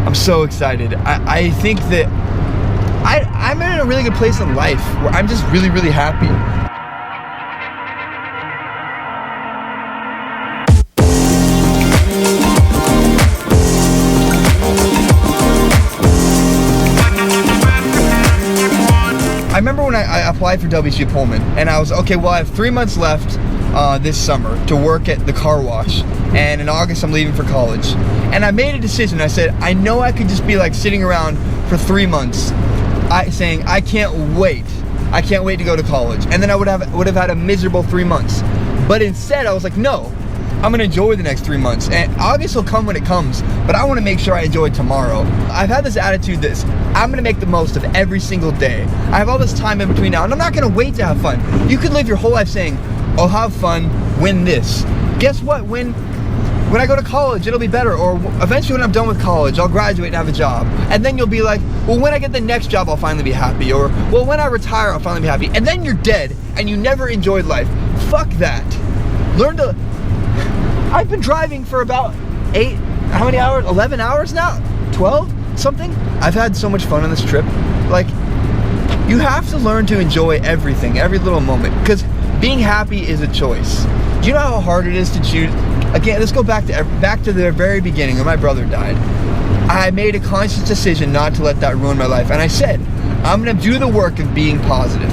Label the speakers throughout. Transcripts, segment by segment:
Speaker 1: I'm so excited. I think that I'm in a really good place in life where I'm just really, really happy. I remember when I applied for WSU Pullman, and I was, okay, well, I have 3 months left this summer to work at the car wash, and in August I'm leaving for college. And I made a decision. I said, I know I could just be like sitting around for 3 months saying, I can't wait to go to college, and then I would have had a miserable 3 months. But instead I was like, no, I'm gonna enjoy the next 3 months, and August will come when it comes, but I wanna make sure I enjoy tomorrow. I've had this attitude that I'm gonna make the most of every single day. I have all this time in between now, and I'm not gonna wait to have fun. You could live your whole life saying, I'll have fun when this. Guess what? When I go to college, it'll be better, or eventually when I'm done with college, I'll graduate and have a job. And then you'll be like, well, when I get the next job, I'll finally be happy, or, well, when I retire, I'll finally be happy. And then you're dead, and you never enjoyed life. Fuck that. I've been driving for about 11 hours now? 12? Something? I've had so much fun on this trip. Like, you have to learn to enjoy everything, every little moment, because being happy is a choice. Do you know how hard it is to choose? Again, let's go back to the very beginning when my brother died. I made a conscious decision not to let that ruin my life, and I said, I'm gonna do the work of being positive.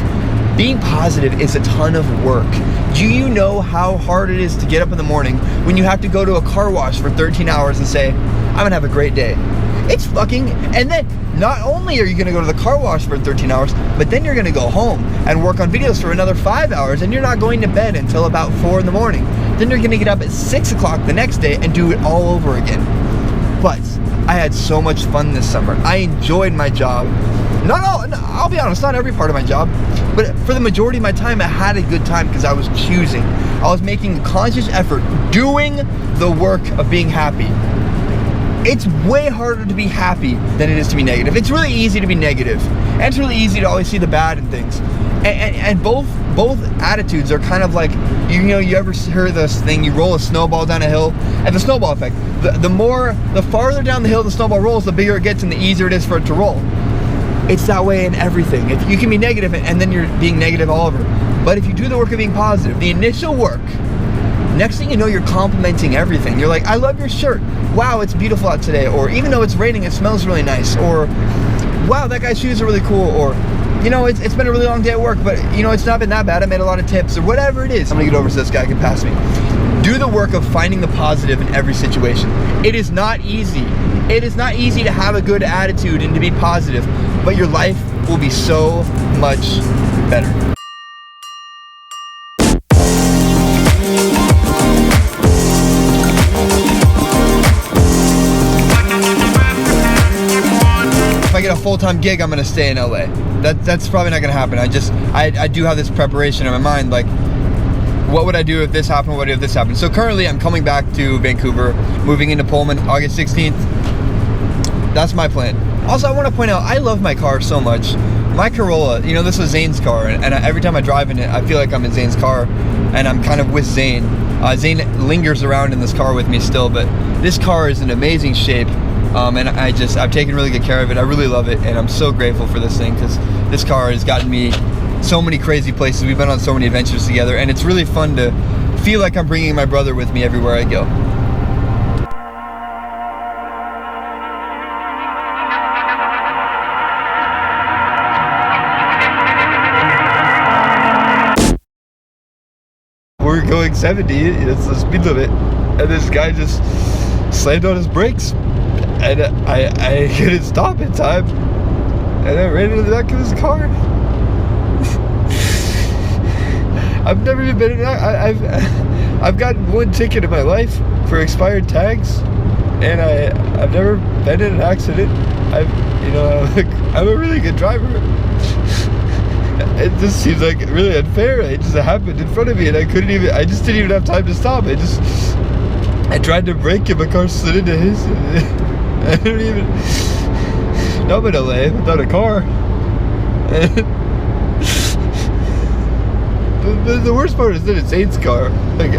Speaker 1: Being positive is a ton of work. Do you know how hard it is to get up in the morning when you have to go to a car wash for 13 hours and say, I'm gonna have a great day? It's fucking, and then not only are you gonna go to the car wash for 13 hours, but then you're gonna go home and work on videos for another 5 hours, and you're not going to bed until about 4 in the morning. Then you're gonna get up at 6 o'clock the next day and do it all over again. But I had so much fun this summer. I enjoyed my job. I'll be honest, not every part of my job, but for the majority of my time, I had a good time because I was choosing. I was making a conscious effort, doing the work of being happy. It's way harder to be happy than it is to be negative. It's really easy to be negative, and it's really easy to always see the bad in things. And both attitudes are kind of like, you ever heard this thing, you roll a snowball down a hill, and the snowball effect, the farther down the hill the snowball rolls, the bigger it gets and the easier it is for it to roll. It's that way in everything. If you can be negative and then you're being negative all over. But if you do the work of being positive, the initial work, next thing you know, you're complimenting everything. You're like, I love your shirt. Wow, it's beautiful out today. Or even though it's raining, it smells really nice. Or, wow, that guy's shoes are really cool. Or, it's been a really long day at work, but, it's not been that bad. I made a lot of tips. Or whatever it is. I'm gonna get over so this guy can pass me. Do the work of finding the positive in every situation. It is not easy. It is not easy to have a good attitude and to be positive, but your life will be so much better. If I get a full-time gig, I'm gonna stay in LA. That's probably not gonna happen. I do have this preparation in my mind, like, what would I do if this happened? What would I do if this happened? So currently I'm coming back to Vancouver, moving into Pullman August 16th. That's my plan. Also, I want to point out, I love my car so much. My Corolla, this is Zane's car, and every time I drive in it, I feel like I'm in Zane's car, and I'm kind of with Zane. Zane lingers around in this car with me still, but this car is in amazing shape, and I've taken really good care of it. I really love it, and I'm so grateful for this thing, because this car has gotten me so many crazy places. We've been on so many adventures together, and it's really fun to feel like I'm bringing my brother with me everywhere I go. We're going 70, it's the speed limit, and this guy just slammed on his brakes, and I couldn't stop in time, and I ran into the back of his car. I've never even been in I've gotten one ticket in my life for expired tags, and I've never been in an accident. I'm a really good driver. It just seems like really unfair. It just happened in front of me, and I just didn't even have time to stop. I tried to brake and my car slid into his. I don't even. Now I'm in LA without a car. But the worst part is that it's Zane's car. Like,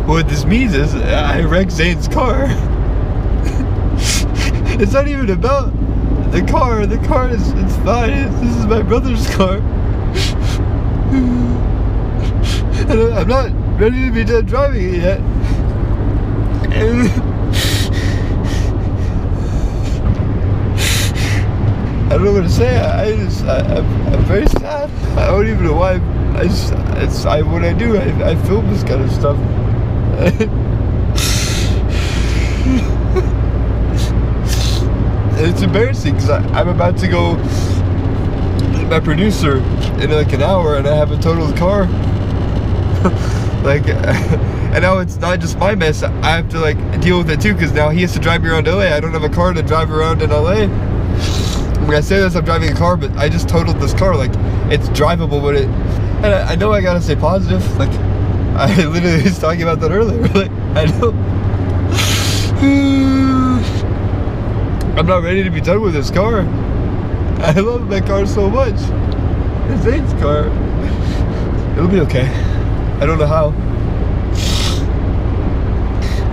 Speaker 1: what this means is I wrecked Zane's car. It's not even about the car. The car is, it's fine. This is my brother's car. And I'm not ready to be done driving it yet. And I don't know what to say. I'm very sad. I don't even know why. What I do. I film this kind of stuff. It's embarrassing because I'm about to go meet my producer in like an hour, and I haven't totaled the car. Like, and now it's not just my mess. I have to like deal with it too, because now he has to drive me around LA. I don't have a car to drive around in LA. When I say this, I'm driving a car, but I just totaled this car. Like, it's drivable, but and I know I gotta stay positive. Like, I literally was talking about that earlier. Like, I know. I'm not ready to be done with this car. I love that car so much. It's Zane's car. It'll be okay. I don't know how.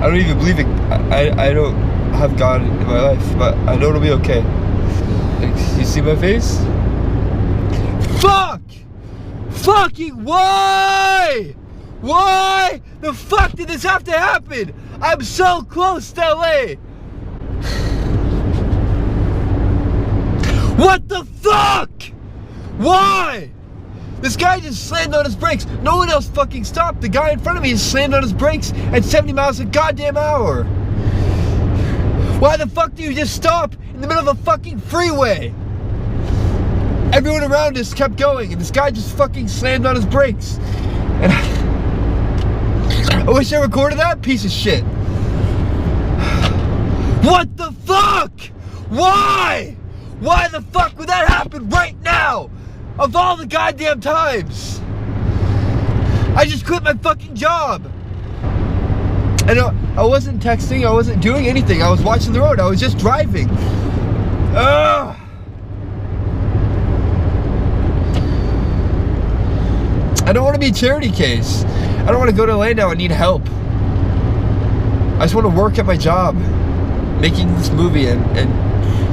Speaker 1: I don't even believe it. I don't have God in my life, but I know it'll be okay. You see my face? Fuck! Fucking why? Why the fuck did this have to happen? I'm so close to LA. What the fuck? Why? This guy just slammed on his brakes. No one else fucking stopped. The guy in front of me just slammed on his brakes at 70 miles a goddamn hour. Why the fuck do you just stop in the middle of a fucking freeway? Everyone around us kept going, and this guy just fucking slammed on his brakes. And I wish I recorded that piece of shit. What the fuck? Why? Why the fuck would that happen right now? Of all the goddamn times. I just quit my fucking job. And I wasn't texting, I wasn't doing anything. I was watching the road, I was just driving. Ugh. I don't want to be a charity case. I don't want to go to LA now and need help. I just want to work at my job, making this movie, and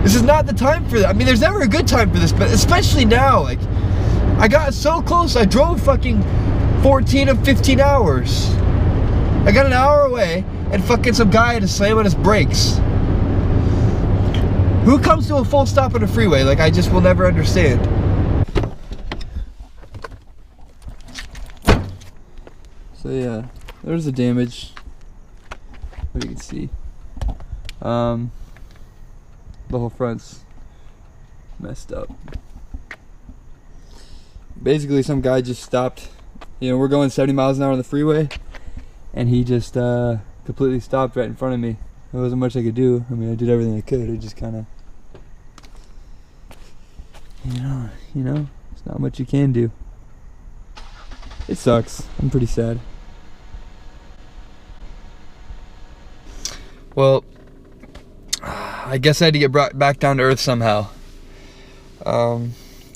Speaker 1: this is not the time for that. I mean, there's never a good time for this, but especially now. Like, I got so close. I drove fucking 14 or 15 hours. I got an hour away, and fucking some guy had to slam on his brakes. Who comes to a full stop on a freeway? Like, I just will never understand. So yeah, there's the damage. What you can see. The whole front's messed up. Basically, some guy just stopped. You know, we're going 70 miles an hour on the freeway, and he just completely stopped right in front of me. There wasn't much I could do. I mean, I did everything I could. It just kind of, you know, there's not much you can do. It sucks. I'm pretty sad. Well, I guess I had to get brought back down to earth somehow.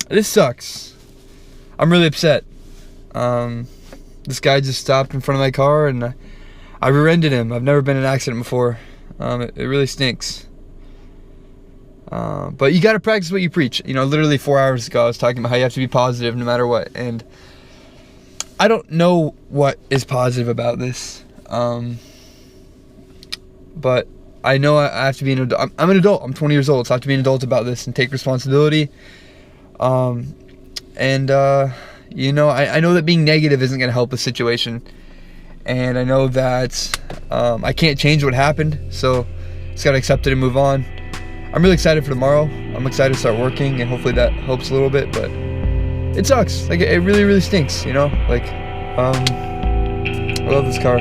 Speaker 1: This sucks. I'm really upset. This guy just stopped in front of my car, and I rear-ended him. I've never been in an accident before. It really stinks. But you gotta practice what you preach. You know, literally 4 hours ago I was talking about how you have to be positive no matter what, and I don't know what is positive about this. But I know I have to be an adult. I'm an adult. I'm 20 years old, so I have to be an adult about this and take responsibility. You know, I know that being negative isn't going to help the situation. And I know that I can't change what happened, so just got to accept it and move on. I'm really excited for tomorrow. I'm excited to start working, and hopefully that helps a little bit, but it sucks. Like, it really, really stinks, you know? Like, I love this car.